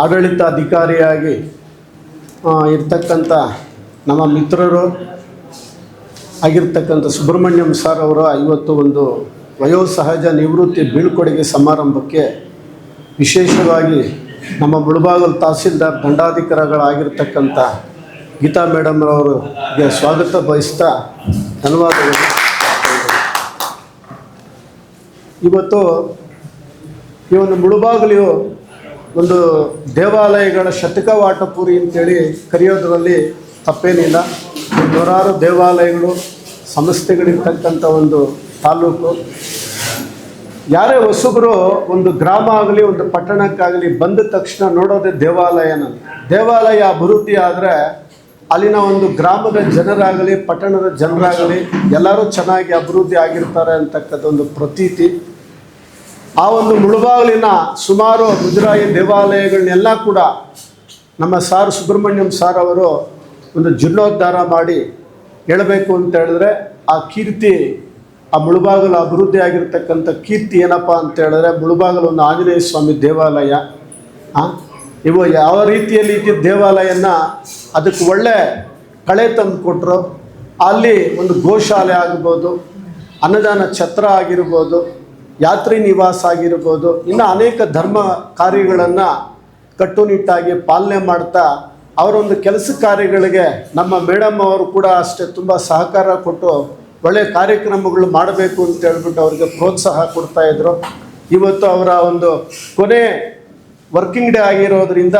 ಆಡಳಿತಾಧಿಕಾರಿಯಾಗಿ ಇರ್ತಕ್ಕಂಥ ನಮ್ಮ ಮಿತ್ರರು ಆಗಿರ್ತಕ್ಕಂಥ ಸುಬ್ರಹ್ಮಣ್ಯಂ ಸರ್ ಅವರ ಇವತ್ತು ಒಂದು ವಯೋಸಹಜ ನಿವೃತ್ತಿ ಬೀಳ್ಕೊಡುಗೆ ಸಮಾರಂಭಕ್ಕೆ ವಿಶೇಷವಾಗಿ ನಮ್ಮ ಮುಳಬಾಗಿಲು ತಹಸೀಲ್ದಾರ್ ದಂಡಾಧಿಕಾರಿಗಳಾಗಿರ್ತಕ್ಕಂಥ ಗೀತಾ ಮೇಡಮ್ ಅವರಿಗೆ ಸ್ವಾಗತ ಬಯಸ್ತಾ ಧನ್ಯವಾದಗಳು. ಇವತ್ತು ಈ ಒಂದು ಮುಳಬಾಗಿಲು ಒಂದು ದೇವಾಲಯಗಳ ಶತಕವಾಟಪುರಿ ಅಂತೇಳಿ ಕರೆಯೋದ್ರಲ್ಲಿ ತಪ್ಪೇನಿಲ್ಲ. ನೂರಾರು ದೇವಾಲಯಗಳು ಸಂಸ್ಥೆಗಳಿರ್ತಕ್ಕಂಥ ಒಂದು ತಾಲೂಕು. ಯಾರೇ ಹೊಸಬರು ಒಂದು ಗ್ರಾಮ ಆಗಲಿ ಒಂದು ಪಟ್ಟಣಕ್ಕಾಗಲಿ ಬಂದ ತಕ್ಷಣ ನೋಡೋದೇ ದೇವಾಲಯನ. ದೇವಾಲಯ ಅಭಿವೃದ್ಧಿ ಆದರೆ ಅಲ್ಲಿನ ಒಂದು ಗ್ರಾಮದ ಜನರಾಗಲಿ ಪಟ್ಟಣದ ಜನರಾಗಲಿ ಎಲ್ಲರೂ ಚೆನ್ನಾಗಿ ಅಭಿವೃದ್ಧಿ ಆಗಿರ್ತಾರೆ ಅಂತಕ್ಕಂಥ ಒಂದು ಪ್ರತೀತಿ. ಆ ಒಂದು ಮುಳಬಾಗಿಲಿನ ಸುಮಾರು ಮುಜರಾಯಿ ದೇವಾಲಯಗಳನ್ನೆಲ್ಲ ಕೂಡ ನಮ್ಮ ಸಾರ್ ಸುಬ್ರಹ್ಮಣ್ಯಂ ಸಾರ್ ಅವರು ಒಂದು ಜೀರ್ಣೋದ್ಧಾರ ಮಾಡಿ ಹೇಳಬೇಕು ಅಂತ ಹೇಳಿದ್ರೆ ಆ ಕೀರ್ತಿ, ಆ ಮುಳಬಾಗಿಲು ಅಭಿವೃದ್ಧಿ ಆಗಿರ್ತಕ್ಕಂಥ ಕೀರ್ತಿ ಏನಪ್ಪ ಅಂತ ಹೇಳಿದ್ರೆ ಮುಳಬಾಗಿಲು ಒಂದು ಆಂಜನೇಯ ಸ್ವಾಮಿ ದೇವಾಲಯ. ಇವು ಯಾವ ರೀತಿಯಲ್ಲಿ ಇದ್ದ ದೇವಾಲಯನ ಅದಕ್ಕೆ ಒಳ್ಳೆ ಕಳೆ ತಂದು ಕೊಟ್ಟರು. ಅಲ್ಲಿ ಒಂದು ಗೋಶಾಲೆ ಆಗ್ಬೋದು, ಅನ್ನದಾನ ಛತ್ರ ಆಗಿರ್ಬೋದು, ಯಾತ್ರಿ ನಿವಾಸ ಆಗಿರ್ಬೋದು, ಇನ್ನು ಅನೇಕ ಧರ್ಮ ಕಾರ್ಯಗಳನ್ನು ಕಟ್ಟುನಿಟ್ಟಾಗಿ ಪಾಲನೆ ಮಾಡ್ತಾ ಅವರೊಂದು ಕೆಲಸ ಕಾರ್ಯಗಳಿಗೆ ನಮ್ಮ ಮೇಡಮ್ ಅವರು ಕೂಡ ಅಷ್ಟೇ ತುಂಬ ಸಹಕಾರ ಕೊಟ್ಟು ಒಳ್ಳೆಯ ಕಾರ್ಯಕ್ರಮಗಳು ಮಾಡಬೇಕು ಅಂತ ಹೇಳ್ಬಿಟ್ಟು ಅವರಿಗೆ ಪ್ರೋತ್ಸಾಹ ಕೊಡ್ತಾಯಿದ್ರು. ಇವತ್ತು ಅವರ ಒಂದು ಕೊನೆ ವರ್ಕಿಂಗ್ ಡೇ ಆಗಿರೋದ್ರಿಂದ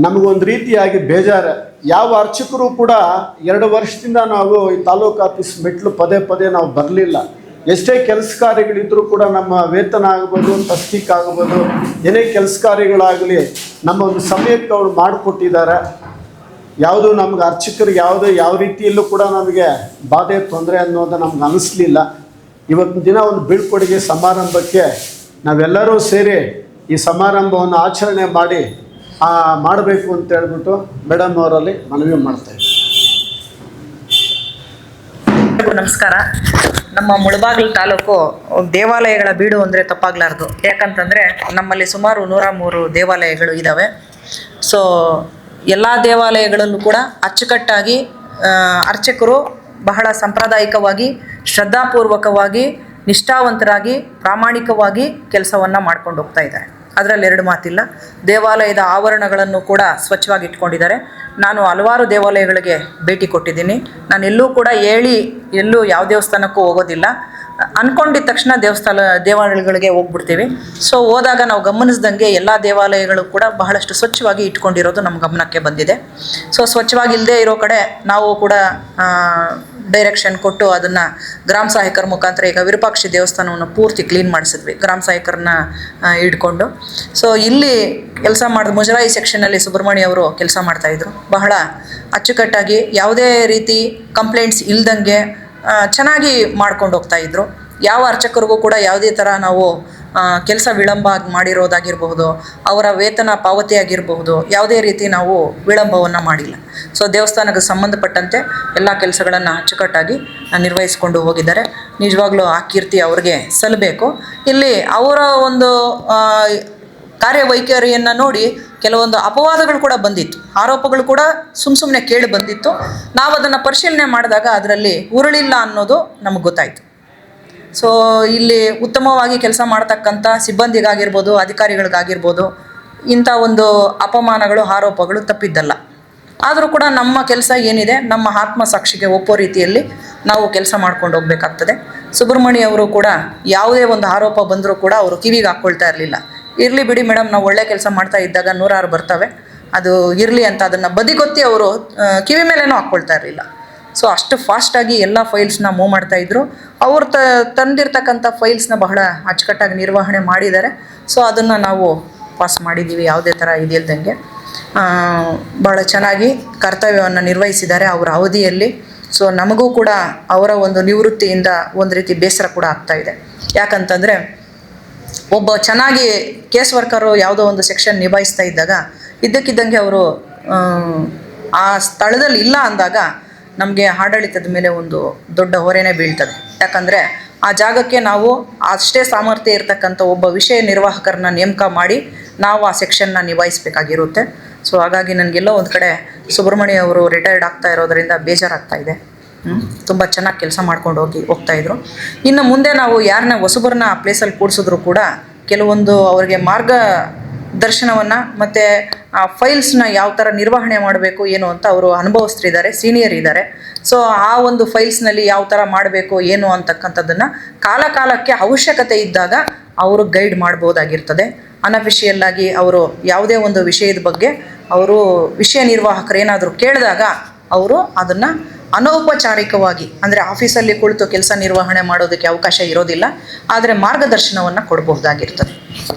ನಮಗೊಂದು ರೀತಿಯಾಗಿ ಬೇಜಾರು. ಯಾವ ಅರ್ಚಕರು ಕೂಡ 2 ವರ್ಷದಿಂದ ನಾವು ಈ ತಾಲೂಕು ಆಫೀಸ್ ಮೆಟ್ಲು ಪದೇ ಪದೇ ನಾವು ಬರಲಿಲ್ಲ. ಎಷ್ಟೇ ಕೆಲಸ ಕಾರ್ಯಗಳಿದ್ದರೂ ಕೂಡ ನಮ್ಮ ವೇತನ ಆಗ್ಬೋದು, ತಸ್ಕೀಕ್ ಆಗ್ಬೋದು, ಏನೇ ಕೆಲಸ ಕಾರ್ಯಗಳಾಗಲಿ ನಮ್ಮ ಒಂದು ಸಮಯಕ್ಕೆ ಅವರು ಮಾಡಿಕೊಟ್ಟಿದ್ದಾರೆ. ಯಾವುದು ನಮ್ಗೆ ಅರ್ಚಕರಿಗೆ ಯಾವ ರೀತಿಯಲ್ಲೂ ಕೂಡ ನಮಗೆ ಬಾಧೆ ತೊಂದರೆ ಅನ್ನೋದು ನಮ್ಗೆ ಅನ್ನಿಸ್ಲಿಲ್ಲ. ಇವತ್ತಿನ ದಿನ ಒಂದು ಬೀಳ್ಕೊಡುಗೆ ಸಮಾರಂಭಕ್ಕೆ ನಾವೆಲ್ಲರೂ ಸೇರಿ ಈ ಸಮಾರಂಭವನ್ನು ಆಚರಣೆ ಮಾಡಬೇಕು ಅಂತ ಹೇಳ್ಬಿಟ್ಟು ಮೇಡಮ್ ಅವರಲ್ಲಿ ಮನವಿ ಮಾಡ್ತಾಯಿದ್ದೀವಿ. ನಮಸ್ಕಾರ. ನಮ್ಮ ಮುಳಬಾಗಿಲು ತಾಲೂಕು ದೇವಾಲಯಗಳ ಬೀಡು ಅಂದರೆ ತಪ್ಪಾಗಲಾರ್ದು. ಯಾಕಂತಂದರೆ ನಮ್ಮಲ್ಲಿ ಸುಮಾರು 103 ದೇವಾಲಯಗಳು ಇದ್ದಾವೆ. ಸೊ ಎಲ್ಲ ದೇವಾಲಯಗಳಲ್ಲೂ ಕೂಡ ಅಚ್ಚುಕಟ್ಟಾಗಿ ಅರ್ಚಕರು ಬಹಳ ಸಾಂಪ್ರದಾಯಿಕವಾಗಿ, ಶ್ರದ್ಧಾಪೂರ್ವಕವಾಗಿ, ನಿಷ್ಠಾವಂತರಾಗಿ, ಪ್ರಾಮಾಣಿಕವಾಗಿ ಕೆಲಸವನ್ನು ಮಾಡ್ಕೊಂಡು ಹೋಗ್ತಾ ಇದ್ದಾರೆ. ಅದರಲ್ಲಿ 2 ಮಾತಿಲ್ಲ. ದೇವಾಲಯದ ಆವರಣಗಳನ್ನು ಕೂಡ ಸ್ವಚ್ಛವಾಗಿ ಇಟ್ಕೊಂಡಿದ್ದಾರೆ. ನಾನು ಹಲವಾರು ದೇವಾಲಯಗಳಿಗೆ ಭೇಟಿ ಕೊಟ್ಟಿದ್ದೀನಿ. ನಾನು ಎಲ್ಲೂ ಕೂಡ ಎಲ್ಲೂ ಯಾವ ದೇವಸ್ಥಾನಕ್ಕೂ ಹೋಗೋದಿಲ್ಲ. ಅಂದ್ಕೊಂಡಿದ್ದ ತಕ್ಷಣ ದೇವಾಲಯಗಳಿಗೆ ಹೋಗ್ಬಿಡ್ತೀವಿ. ಸೊ ಹೋದಾಗ ನಾವು ಗಮನಿಸ್ದಂಗೆ ಎಲ್ಲ ದೇವಾಲಯಗಳು ಕೂಡ ಬಹಳಷ್ಟು ಸ್ವಚ್ಛವಾಗಿ ಇಟ್ಕೊಂಡಿರೋದು ನಮ್ಮ ಗಮನಕ್ಕೆ ಬಂದಿದೆ. ಸೊ ಸ್ವಚ್ಛವಾಗಿಲ್ಲದೆ ಇರೋ ಕಡೆ ನಾವು ಕೂಡ ಡೈರೆಕ್ಷನ್ ಕೊಟ್ಟು ಅದನ್ನು ಗ್ರಾಮ ಸಹಾಯಕರ ಮುಖಾಂತರ ಈಗ ವಿರೂಪಾಕ್ಷಿ ದೇವಸ್ಥಾನವನ್ನು ಪೂರ್ತಿ ಕ್ಲೀನ್ ಮಾಡಿಸಿದ್ವಿ ಗ್ರಾಮ ಸಹಾಯಕರನ್ನ ಹಿಡ್ಕೊಂಡು. ಸೊ ಇಲ್ಲಿ ಕೆಲಸ ಮಾಡಿದ ಮುಜರಾಯಿ ಸೆಕ್ಷನಲ್ಲಿ ಸುಬ್ರಹ್ಮಣ್ಯ ಅವರು ಕೆಲಸ ಮಾಡ್ತಾಯಿದ್ರು. ಬಹಳ ಅಚ್ಚುಕಟ್ಟಾಗಿ ಯಾವುದೇ ರೀತಿ ಕಂಪ್ಲೇಂಟ್ಸ್ ಇಲ್ದಂಗೆ ಚೆನ್ನಾಗಿ ಮಾಡ್ಕೊಂಡು ಹೋಗ್ತಾಯಿದ್ರು. ಯಾವ ಅರ್ಚಕರಿಗೂ ಕೂಡ ಯಾವುದೇ ಥರ ನಾವು ಕೆಲಸ ವಿಳಂಬ ಮಾಡಿರೋದಾಗಿರಬಹುದು, ಅವರ ವೇತನ ಪಾವತಿ ಆಗಿರಬಹುದು, ಯಾವುದೇ ರೀತಿ ನಾವು ವಿಳಂಬವನ್ನು ಮಾಡಿಲ್ಲ. ಸೊ ದೇವಸ್ಥಾನಕ್ಕೆ ಸಂಬಂಧಪಟ್ಟಂತೆ ಎಲ್ಲ ಕೆಲಸಗಳನ್ನು ಅಚ್ಚುಕಟ್ಟಾಗಿ ನಿರ್ವಹಿಸ್ಕೊಂಡು ಹೋಗಿದ್ದಾರೆ. ನಿಜವಾಗ್ಲೂ ಆ ಕೀರ್ತಿ ಅವ್ರಿಗೆ ಸಲ್ಲಬೇಕು. ಇಲ್ಲಿ ಅವರ ಒಂದು ಕಾರ್ಯವೈಖರಿಯನ್ನು ನೋಡಿ ಕೆಲವೊಂದು ಅಪವಾದಗಳು ಕೂಡ ಬಂದಿತ್ತು, ಆರೋಪಗಳು ಕೂಡ ಸುಮ್ಮನೆ ಕೇಳಿ ಬಂದಿತ್ತು. ನಾವು ಅದನ್ನು ಪರಿಶೀಲನೆ ಮಾಡಿದಾಗ ಅದರಲ್ಲಿ ಉರುಳಿಲ್ಲ ಅನ್ನೋದು ನಮಗೆ ಗೊತ್ತಾಯಿತು. ಸೊ ಇಲ್ಲಿ ಉತ್ತಮವಾಗಿ ಕೆಲಸ ಮಾಡ್ತಕ್ಕಂಥ ಸಿಬ್ಬಂದಿಗಾಗಿರ್ಬೋದು, ಅಧಿಕಾರಿಗಳಿಗಾಗಿರ್ಬೋದು ಇಂಥ ಒಂದು ಅಪಮಾನಗಳು, ಆರೋಪಗಳು ತಪ್ಪಿದ್ದಲ್ಲ. ಆದರೂ ಕೂಡ ನಮ್ಮ ಕೆಲಸ ಏನಿದೆ ನಮ್ಮ ಆತ್ಮಸಾಕ್ಷಿಗೆ ಒಪ್ಪೋ ರೀತಿಯಲ್ಲಿ ನಾವು ಕೆಲಸ ಮಾಡ್ಕೊಂಡು ಹೋಗಬೇಕಾಗ್ತದೆ. ಸುಬ್ರಹ್ಮಣ್ಯ ಅವರು ಕೂಡ ಯಾವುದೇ ಒಂದು ಆರೋಪ ಬಂದರೂ ಕೂಡ ಅವರು ಕಿವಿಗೆ ಹಾಕ್ಕೊಳ್ತಾ ಇರಲಿಲ್ಲ. ಇರಲಿ ಬಿಡಿ ಮೇಡಮ್, ನಾವು ಒಳ್ಳೆ ಕೆಲಸ ಮಾಡ್ತಾ ಇದ್ದಾಗ 106 ಬರ್ತವೆ, ಅದು ಇರಲಿ ಅಂತ ಅದನ್ನು ಬದಿಗೊತ್ತಿ ಅವರು ಕಿವಿ ಮೇಲೇನೂ ಹಾಕ್ಕೊಳ್ತಾ ಇರಲಿಲ್ಲ. ಸೊ ಅಷ್ಟು ಫಾಸ್ಟಾಗಿ ಎಲ್ಲ ಫೈಲ್ಸ್ನ ಮೂವ್ ಮಾಡ್ತಾಯಿದ್ರು. ಅವರು ತಂದಿರ್ತಕ್ಕಂಥ ಫೈಲ್ಸ್ನ ಬಹಳ ಅಚ್ಚುಕಟ್ಟಾಗಿ ನಿರ್ವಹಣೆ ಮಾಡಿದ್ದಾರೆ. ಸೊ ಅದನ್ನು ನಾವು ಪಾಸ್ ಮಾಡಿದ್ದೀವಿ, ಯಾವುದೇ ಥರ ಇದಿಲ್ದಂಗೆ ಭಾಳ ಚೆನ್ನಾಗಿ ಕರ್ತವ್ಯವನ್ನು ನಿರ್ವಹಿಸಿದ್ದಾರೆ ಅವರ ಅವಧಿಯಲ್ಲಿ. ಸೊ ನಮಗೂ ಕೂಡ ಅವರ ಒಂದು ನಿವೃತ್ತಿಯಿಂದ ಒಂದು ರೀತಿ ಬೇಸರ ಕೂಡ ಆಗ್ತಾಯಿದೆ. ಯಾಕಂತಂದರೆ ಒಬ್ಬ ಚೆನ್ನಾಗಿ ಕೇಸ್ ವರ್ಕರು ಯಾವುದೋ ಒಂದು ಸೆಕ್ಷನ್ ನಿಭಾಯಿಸ್ತಾ ಇದ್ದಾಗ ಇದ್ದಕ್ಕಿದ್ದಂಗೆ ಅವರು ಆ ಸ್ಥಳದಲ್ಲಿ ಇಲ್ಲ ಅಂದಾಗ ನಮಗೆ ಆಡಳಿತದ ಮೇಲೆ ಒಂದು ದೊಡ್ಡ ಹೊರೆನೇ ಬೀಳ್ತದೆ. ಯಾಕಂದರೆ ಆ ಜಾಗಕ್ಕೆ ನಾವು ಅಷ್ಟೇ ಸಾಮರ್ಥ್ಯ ಇರತಕ್ಕಂಥ ಒಬ್ಬ ವಿಷಯ ನಿರ್ವಾಹಕರನ್ನ ನೇಮಕ ಮಾಡಿ ನಾವು ಆ ಸೆಕ್ಷನ್ನ ನಿಭಾಯಿಸಬೇಕಾಗಿರುತ್ತೆ. ಸೊ ಹಾಗಾಗಿ ನನಗೆಲ್ಲೋ ಒಂದು ಕಡೆ ಸುಬ್ರಹ್ಮಣ್ಯ ಅವರು ರಿಟೈರ್ಡ್ ಆಗ್ತಾ ಇರೋದರಿಂದ ಬೇಜಾರಾಗ್ತಾ ಇದೆ. ತುಂಬ ಚೆನ್ನಾಗಿ ಕೆಲಸ ಮಾಡ್ಕೊಂಡು ಹೋಗ್ತಾಯಿದ್ರು. ಇನ್ನು ಮುಂದೆ ನಾವು ಯಾರನ್ನ ಹೊಸಬರನ್ನ ಆ ಪ್ಲೇಸಲ್ಲಿ ಕೂಡಿಸಿದ್ರು ಕೂಡ ಕೆಲವೊಂದು ಅವ್ರಿಗೆ ಮಾರ್ಗದರ್ಶನವನ್ನು ಮತ್ತು ಆ ಫೈಲ್ಸ್ನ ಯಾವ ಥರ ನಿರ್ವಹಣೆ ಮಾಡಬೇಕು ಏನು ಅಂತ ಅವರು ಅನುಭವಿಸ್ತಿದ್ದಾರೆ, ಸೀನಿಯರ್ ಇದ್ದಾರೆ. ಸೊ ಆ ಒಂದು ಫೈಲ್ಸ್ನಲ್ಲಿ ಯಾವ ಥರ ಮಾಡಬೇಕು ಏನು ಅಂತಕ್ಕಂಥದ್ದನ್ನು ಕಾಲಕ್ಕೆ ಅವಶ್ಯಕತೆ ಇದ್ದಾಗ ಅವರು ಗೈಡ್ ಮಾಡ್ಬೋದಾಗಿರ್ತದೆ. ಅನಫಿಷಿಯಲ್ ಆಗಿ ಅವರು ಯಾವುದೇ ಒಂದು ವಿಷಯದ ಬಗ್ಗೆ ಅವರು ವಿಷಯ ನಿರ್ವಾಹಕರು ಏನಾದರೂ ಕೇಳಿದಾಗ ಅವರು ಅದನ್ನು ಅನೌಪಚಾರಿಕವಾಗಿ, ಅಂದರೆ ಆಫೀಸಲ್ಲಿ ಕುಳಿತು ಕೆಲಸ ನಿರ್ವಹಣೆ ಮಾಡೋದಕ್ಕೆ ಅವಕಾಶ ಇರೋದಿಲ್ಲ, ಆದರೆ ಮಾರ್ಗದರ್ಶನವನ್ನು ಕೊಡಬಹುದಾಗಿರ್ತದೆ.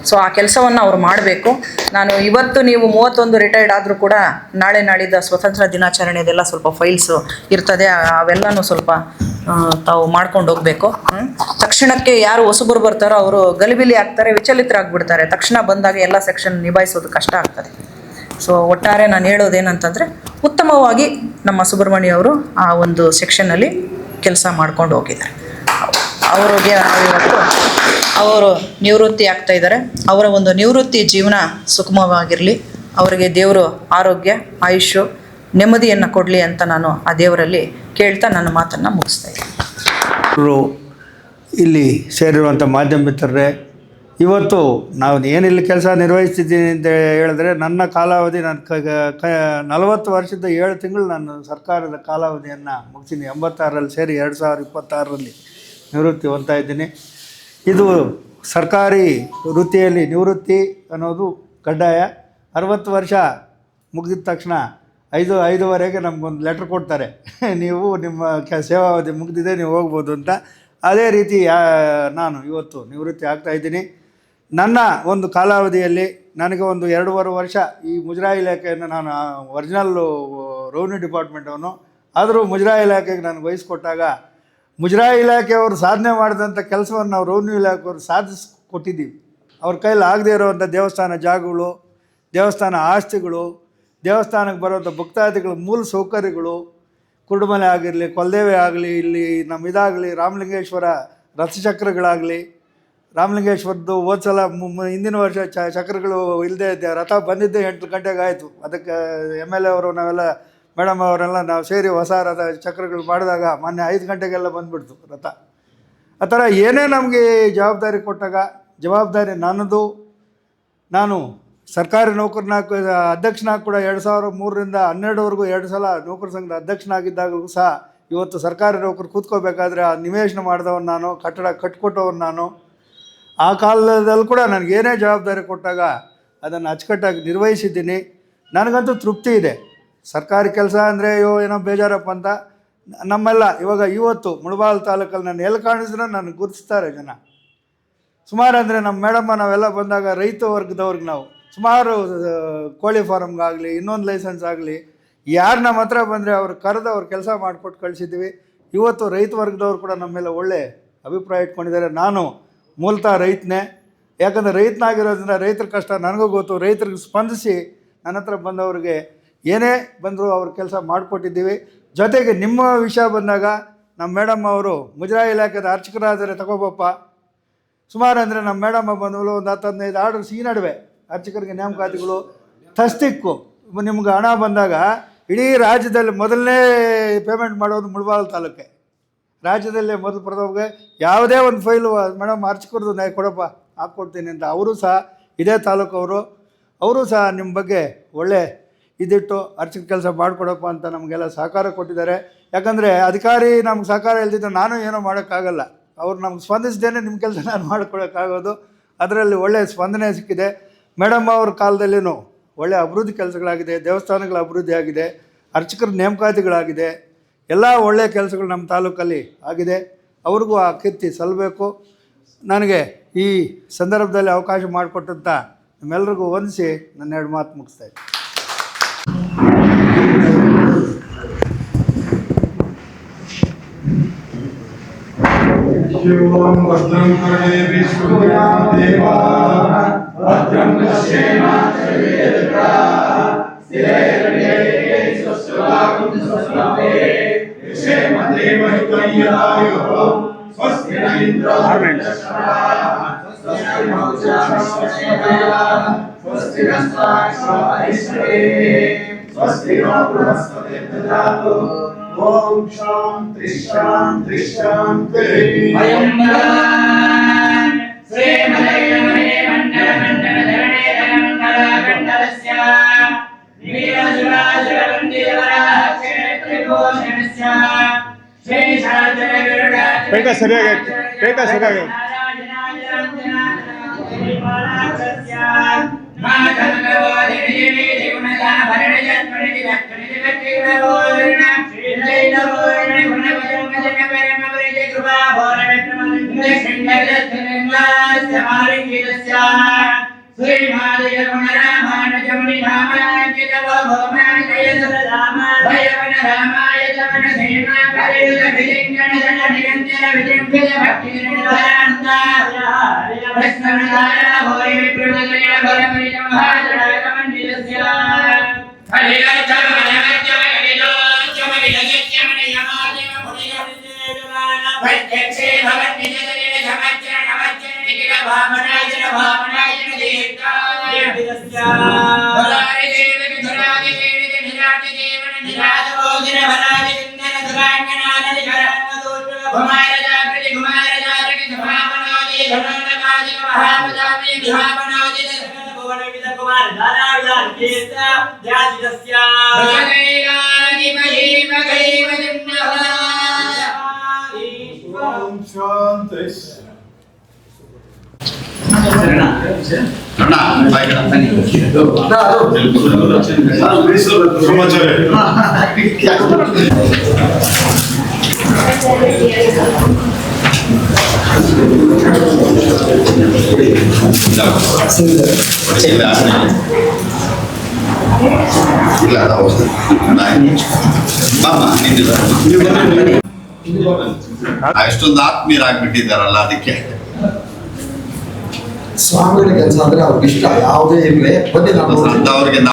ಸೊ ಆ ಕೆಲಸವನ್ನು ಅವ್ರು ಮಾಡಬೇಕು. ನಾನು ಇವತ್ತು ನೀವು 31 ರಿಟೈರ್ಡ್ ಆದರೂ ಕೂಡ ನಾಳೆ ನಾಳಿದ್ದ ಸ್ವತಂತ್ರ ದಿನಾಚರಣೆದೆಲ್ಲ ಸ್ವಲ್ಪ ಫೈಲ್ಸು ಇರ್ತದೆ, ಅವೆಲ್ಲನೂ ಸ್ವಲ್ಪ ತಾವು ಮಾಡ್ಕೊಂಡು ಹೋಗಬೇಕು. ತಕ್ಷಣಕ್ಕೆ ಯಾರು ಹೊಸಬರು ಬರ್ತಾರೋ ಅವರು ಗಲಿಬಿಲಿ ಆಗ್ತಾರೆ, ವಿಚಲಿತರಾಗ್ಬಿಡ್ತಾರೆ. ತಕ್ಷಣ ಬಂದಾಗ ಎಲ್ಲ ಸೆಕ್ಷನ್ ನಿಭಾಯಿಸೋದು ಕಷ್ಟ ಆಗ್ತದೆ. ಸೊ ಒಟ್ಟಾರೆ ನಾನು ಹೇಳೋದೇನಂತಂದರೆ, ಉತ್ತಮವಾಗಿ ನಮ್ಮ ಸುಬ್ರಹ್ಮಣ್ಯ ಅವರು ಆ ಒಂದು ಸೆಕ್ಷನಲ್ಲಿ ಕೆಲಸ ಮಾಡ್ಕೊಂಡು ಹೋಗಿದ್ದಾರೆ. ಅವರಿಗೆ ಇವತ್ತು ಅವರು ನಿವೃತ್ತಿ ಆಗ್ತಾ ಇದ್ದಾರೆ. ಅವರ ಒಂದು ನಿವೃತ್ತಿ ಜೀವನ ಸುಗಮವಾಗಿರಲಿ, ಅವರಿಗೆ ದೇವರು ಆರೋಗ್ಯ, ಆಯುಷ್ಯ, ನೆಮ್ಮದಿಯನ್ನು ಕೊಡಲಿ ಅಂತ ನಾನು ಆ ದೇವರಲ್ಲಿ ಕೇಳ್ತಾ ನನ್ನ ಮಾತನ್ನು ಮುಗಿಸ್ತಾ ಇದ್ದೀನಿ. ಇಲ್ಲಿ ಸೇರಿರುವಂಥ ಮಾಧ್ಯಮ ಮಿತ್ರರೇ, ಇವತ್ತು ನಾವು ಏನಿಲ್ಲಿ ಕೆಲಸ ನಿರ್ವಹಿಸ್ತಿದ್ದೀನಿ ಅಂತ ಹೇಳಿದ್ರೆ, ನನ್ನ ಕಾಲಾವಧಿ ನಾನು 40 ವರ್ಷದ 7 ತಿಂಗಳು ನಾನು ಸರ್ಕಾರದ ಕಾಲಾವಧಿಯನ್ನು ಮುಗಿಸಿದ್ದೀನಿ. 86ರಲ್ಲಿ ಸೇರಿ 2026ರಲ್ಲಿ ನಿವೃತ್ತಿ ಹೊಂದ್ತಾ ಇದ್ದೀನಿ. ಇದು ಸರ್ಕಾರಿ ವೃತ್ತಿಯಲ್ಲಿ ನಿವೃತ್ತಿ ಅನ್ನೋದು ಕಡ್ಡಾಯ. 60 ವರ್ಷ ಮುಗಿದ ತಕ್ಷಣ 5:05ವರೆಗೆ ನಮಗೊಂದು ಲೆಟ್ರ್ ಕೊಡ್ತಾರೆ, ನೀವು ನಿಮ್ಮ ಸೇವಾವಧಿ ಮುಗಿದಿದೆ, ನೀವು ಹೋಗ್ಬೋದು ಅಂತ. ಅದೇ ರೀತಿ ನಾನು ಇವತ್ತು ನಿವೃತ್ತಿ ಆಗ್ತಾಯಿದ್ದೀನಿ. ನನ್ನ ಒಂದು ಕಾಲಾವಧಿಯಲ್ಲಿ ನನಗೆ ಒಂದು 2.5 ವರ್ಷ ಈ ಮುಜರಾಯಿ ಇಲಾಖೆಯನ್ನು, ನಾನು ಒರಿಜಿನಲ್ಲು ರೆವಿನ್ಯೂ ಡಿಪಾರ್ಟ್ಮೆಂಟವನು, ಆದರೂ ಮುಜರಾಯಿ ಇಲಾಖೆಗೆ ನಾನು ವಹಿಸ್ಕೊಟ್ಟಾಗ ಮುಜರಾಯಿ ಇಲಾಖೆಯವರು ಸಾಧನೆ ಮಾಡಿದಂಥ ಕೆಲಸವನ್ನು ನಾವು ರೆವಿನ್ಯೂ ಇಲಾಖೆಯವರು ಸಾಧಿಸ್ಕೊಟ್ಟಿದ್ದೀವಿ. ಅವ್ರ ಕೈಲಿ ಆಗದೇ ಇರೋವಂಥ ದೇವಸ್ಥಾನ ಜಾಗಗಳು, ದೇವಸ್ಥಾನ ಆಸ್ತಿಗಳು, ದೇವಸ್ಥಾನಕ್ಕೆ ಬರುವಂಥ ಭಕ್ತಾದಿಗಳ ಮೂಲ ಸೌಕರ್ಯಗಳು, ಕುರುಡುಮಲೆ ಆಗಿರಲಿ, ಕೊಲ್ದೇವೆ ಆಗಲಿ, ಇಲ್ಲಿ ನಮ್ಮ ಇದಾಗಲಿ, ರಾಮಲಿಂಗೇಶ್ವರ ರಥಚಕ್ರಗಳಾಗಲಿ, ರಾಮಲಿಂಗೇಶ್ವರದ್ದು ಹೋದ ಸಲ ಹಿಂದಿನ ವರ್ಷ ಚಕ್ರಗಳು ಇಲ್ಲದೆ ರಥ ಬಂದಿದ್ದೆ 8 ಗಂಟೆಗೆ ಆಯಿತು. ಅದಕ್ಕೆ MLA ಅವರು ನಾವೆಲ್ಲ ಮೇಡಮ್ ಅವರೆಲ್ಲ ನಾವು ಸೇರಿ ಹೊಸ ರಥ ಚಕ್ರಗಳು ಮಾಡಿದಾಗ ಮೊನ್ನೆ 5 ಗಂಟೆಗೆಲ್ಲ ಬಂದುಬಿಡ್ತು ರಥ. ಆ ಥರ ಏನೇ ನಮಗೆ ಜವಾಬ್ದಾರಿ ಕೊಟ್ಟಾಗ ಜವಾಬ್ದಾರಿ ನನ್ನದು. ನಾನು ಸರ್ಕಾರಿ ನೌಕರನಾಗ ಅಧ್ಯಕ್ಷನಾಗಿ ಕೂಡ 2003ರಿಂದ 2012ವರೆಗೂ 2 ಸಲ ನೌಕರ ಸಂಘದ ಅಧ್ಯಕ್ಷನಾಗಿದ್ದಾಗಲೂ ಸಹ ಇವತ್ತು ಸರ್ಕಾರಿ ನೌಕರು ಕೂತ್ಕೋಬೇಕಾದ್ರೆ ಆ ನಿವೇಶನ ಮಾಡಿದವನು ನಾನು, ಕಟ್ಟಡ ಕಟ್ಕೊಟ್ಟವನು ನಾನು. ಆ ಕಾಲದಲ್ಲಿ ಕೂಡ ನನಗೇನೇ ಜವಾಬ್ದಾರಿ ಕೊಟ್ಟಾಗ ಅದನ್ನು ಅಚ್ಚುಕಟ್ಟಾಗಿ ನಿರ್ವಹಿಸಿದ್ದೀನಿ. ನನಗಂತೂ ತೃಪ್ತಿ ಇದೆ. ಸರ್ಕಾರಿ ಕೆಲಸ ಅಂದರೆ ಏನೋ ಬೇಜಾರಪ್ಪ ಅಂತ ನಮ್ಮೆಲ್ಲ ಇವತ್ತು ಮುಳಬಾಗಿಲು ತಾಲೂಕಲ್ಲಿ ನಾನು ಎಲ್ಲಿ ಕಾಣಿಸಿದ್ರೆ ನನಗೆ ಗುರುತಿಸ್ತಾರೆ ಜನ. ಸುಮಾರು ಅಂದರೆ ನಮ್ಮ ಮೇಡಮ್ಮ ನಾವೆಲ್ಲ ಬಂದಾಗ ರೈತ ವರ್ಗದವ್ರಿಗೆ ನಾವು ಸುಮಾರು ಕೋಳಿ ಫಾರಮ್ಗಾಗಲಿ, ಇನ್ನೊಂದು ಲೈಸೆನ್ಸ್ ಆಗಲಿ, ಯಾರು ನಮ್ಮ ಹತ್ರ ಬಂದರೆ ಅವ್ರು ಕರೆದು ಅವ್ರು ಕೆಲಸ ಮಾಡಿಕೊಟ್ಟು ಕಳಿಸಿದ್ದೀವಿ. ಇವತ್ತು ರೈತ ವರ್ಗದವ್ರು ಕೂಡ ನಮ್ಮ ಮೇಲೆ ಒಳ್ಳೆ ಅಭಿಪ್ರಾಯ ಇಟ್ಕೊಂಡಿದ್ದಾರೆ. ನಾನು ಮೂಲತಃ ರೈತನೇ, ಯಾಕಂದರೆ ರೈತನಾಗಿರೋದ್ರಿಂದ ರೈತರ ಕಷ್ಟ ನನಗೂ ಗೊತ್ತು. ರೈತರಿಗೆ ಸ್ಪಂದಿಸಿ ನನ್ನ ಹತ್ರ ಬಂದವ್ರಿಗೆ ಏನೇ ಬಂದರೂ ಅವ್ರ ಕೆಲಸ ಮಾಡಿಕೊಟ್ಟಿದ್ದೀವಿ. ಜೊತೆಗೆ ನಿಮ್ಮ ವಿಷಯ ಬಂದಾಗ ನಮ್ಮ ಮೇಡಮ್ ಅವರು ಮುಜರಾಯಿ ಇಲಾಖೆದ ಅರ್ಚಕರಾದರೆ ತಗೋಬಪ್ಪ, ಸುಮಾರು ಅಂದರೆ ನಮ್ಮ ಮೇಡಮ್ಮ ಬಂದವರು ಒಂದು 10-15 ಆರ್ಡರ್ಸ್ ಈ ನಡುವೆ ಅರ್ಚಕರಿಗೆ ನೇಮಕಾತಿಗಳು, ತಸ್ತಿಕ್ಕು ನಿಮ್ಗೆ ಹಣ ಬಂದಾಗ ಇಡೀ ರಾಜ್ಯದಲ್ಲಿ ಮೊದಲನೇ ಪೇಮೆಂಟ್ ಮಾಡೋದು ಮುಳಬಾಗಿಲು ತಾಲೂಕೆ. ರಾಜ್ಯದಲ್ಲೇ ಮೊದಲು ಪ್ರಥಮಗೆ ಯಾವುದೇ ಒಂದು ಫೈಲು ಮೇಡಮ್ ಅರ್ಚಕರದು ಕೊಡಪ್ಪ ಹಾಕ್ಕೊಡ್ತೀನಿ ಅಂತ ಅವರು ಸಹ ಇದೇ ತಾಲೂಕವರು, ಅವರು ಸಹ ನಿಮ್ಮ ಬಗ್ಗೆ ಒಳ್ಳೆ ಇದಿಟ್ಟು ಅರ್ಚಕ ಕೆಲಸ ಮಾಡಿಕೊಡಪ್ಪ ಅಂತ ನಮಗೆಲ್ಲ ಸಹಕಾರ ಕೊಟ್ಟಿದ್ದಾರೆ. ಯಾಕಂದರೆ ಅಧಿಕಾರಿ ನಮ್ಗೆ ಸಹಕಾರ ಇಲ್ದಿದ್ದರೆ ನಾನು ಏನೋ ಮಾಡೋಕ್ಕಾಗಲ್ಲ. ಅವ್ರು ನಮ್ಗೆ ಸ್ಪಂದಿಸ್ದೇನೆ ನಿಮ್ಮ ಕೆಲಸ ನಾನು ಮಾಡಿಕೊಡೋಕ್ಕಾಗೋದು. ಅದರಲ್ಲಿ ಒಳ್ಳೆಯ ಸ್ಪಂದನೆ ಸಿಕ್ಕಿದೆ. ಮೇಡಮ್ ಅವ್ರ ಕಾಲದಲ್ಲಿನೂ ಒಳ್ಳೆಯ ಅಭಿವೃದ್ಧಿ ಕೆಲಸಗಳಾಗಿದೆ, ದೇವಸ್ಥಾನಗಳ ಅಭಿವೃದ್ಧಿ ಆಗಿದೆ, ಅರ್ಚಕರ ನೇಮಕಾತಿಗಳಾಗಿದೆ, ಎಲ್ಲ ಒಳ್ಳೆಯ ಕೆಲಸಗಳು ನಮ್ಮ ತಾಲೂಕಲ್ಲಿ ಆಗಿದೆ. ಅವ್ರಿಗೂ ಆ ಕೀರ್ತಿ ಸಲ್ಲಬೇಕು. ನನಗೆ ಈ ಸಂದರ್ಭದಲ್ಲಿ ಅವಕಾಶ ಮಾಡಿಕೊಟ್ಟಂಥ ನಿಮ್ಮೆಲ್ಲರಿಗೂ ವಂದಿಸಿ ನನ್ನ 2 ಮಾತು ಮುಗಿಸ್ತಾ ಇದ್ದೀನಿ. ಶಿವಂ ಭದ್ರಂ ಕರ್ಣೇ ವಿಷ್ಣುಯಾಂ ದೇವಾ ಭದ್ರಂ ಪಶ್ಯೇಮ ಕ್ಷೇತ್ರಾ ಸ್ಥಿರೈರ್ಯೇ ಸ್ವಸ್ತಿರಾಗಂ ಸ್ವಸ್ತಿೇ ಯಶೇಮ ದೇವಹಿತಂ ಯದಾಯುಃ ಸ್ವಸ್ತಿ ನ ಇಂದ್ರೋ ಸ್ವಸ್ತಿ स्वस्ति नो बृहस्पति ददातु ओम शांति शांति शांति अयं श्री मलयमहे मंडल मंडल धरणे मंडल मंडलस्य वीरसुरासुरवन्दितवरः क्षेत्रघोषणस्य श्री शास्त्रविरुडः ಬೇಗ ಸರಿಯಾಗಿ ओम शांति ಅಷ್ಟೊಂದು ಆತ್ಮೀಯರಾಗ್ಬಿಟ್ಟಿದ್ದಾರಲ್ಲ ಅದಕ್ಕೆ ಸ್ವಾಮಿಗಳ ಕೆಲಸ ಅಂದ್ರೆ ಅವ್ರಿಗೆ ಇಷ್ಟ ಯಾವುದೇ ಇರಲಿ ಬನ್ನಿ ನಾವು ಅವ್ರಿಗೆ